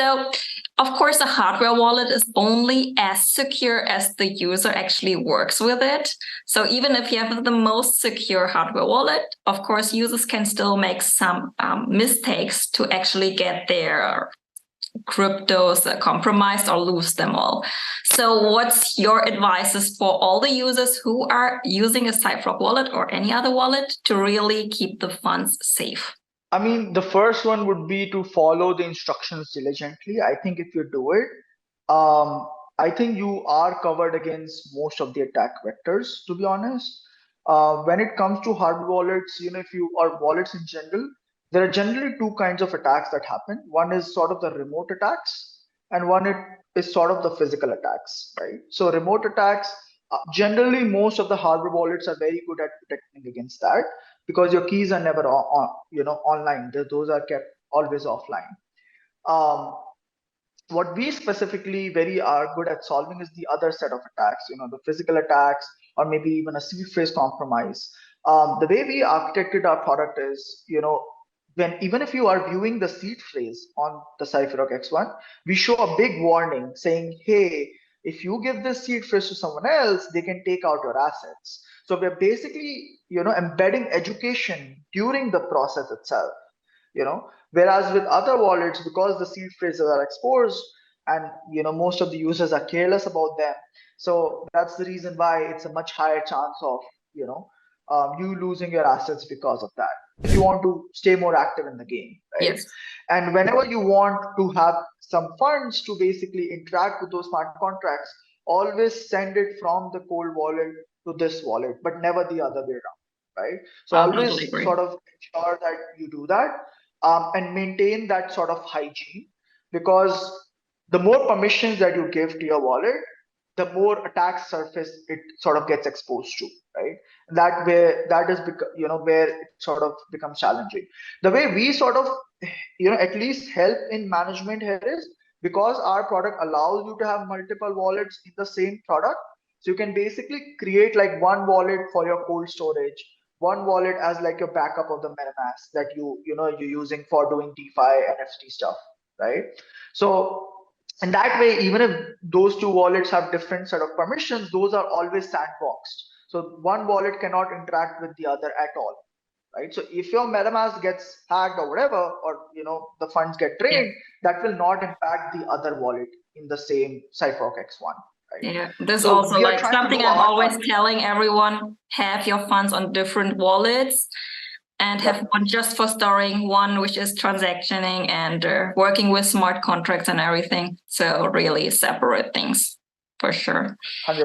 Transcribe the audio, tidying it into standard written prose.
So, of course, a hardware wallet is only as secure as the user actually works with it. So even if you have the most secure hardware wallet, of course, users can still make some mistakes to actually get their cryptos compromised or lose them all. So what's your advice for all the users who are using a Cypherock wallet or any other wallet to really keep the funds safe? I mean, the first one would be to follow the instructions diligently. I think if you do it, I think you are covered against most of the attack vectors, to be honest. When it comes to hard wallets, if you or wallets in general, there are generally two kinds of attacks that happen. One is sort of the remote attacks, and is sort of the physical attacks, right? So remote attacks, generally most of the hardware wallets are very good at protecting against that because your keys are never online. Those are kept always offline. What we specifically very are good at solving is the other set of attacks, the physical attacks or maybe even a seed-phrase compromise. The way we architected our product is, even if you are viewing the seed phrase on the Cypherock X1, we show a big warning saying, hey, if you give this seed phrase to someone else, they can take out your assets. So we're basically, embedding education during the process itself. Whereas with other wallets, because the seed phrases are exposed and most of the users are careless about them, so that's the reason why it's a much higher chance of you losing your assets because of that, if you want to stay more active in the game, right? Yes. And whenever you want to have some funds to basically interact with those smart contracts, always send it from the cold wallet to this wallet, but never the other way around, right? So always sort of ensure that you do that, and maintain that sort of hygiene, because the more permissions that you give to your wallet, the more attack surface it sort of gets exposed to, right? That is where it sort of becomes challenging. The way we sort of at least help in management here is because our product allows you to have multiple wallets in the same product. So you can basically create like one wallet for your cold storage, one wallet as like your backup of the MetaMask that you're using for doing DeFi NFT stuff, right? So and that way, even if those two wallets have different set of permissions, those are always sandboxed. So one wallet cannot interact with the other at all, right? So if your MetaMask gets hacked or whatever, or the funds get drained, that will not impact the other wallet in the same Cypherock X1. Right? Yeah, this so also like something I'm always telling everyone: have your funds on different wallets and have one just for storing, one which is transactioning and working with smart contracts and everything. So really separate things for sure. 100%.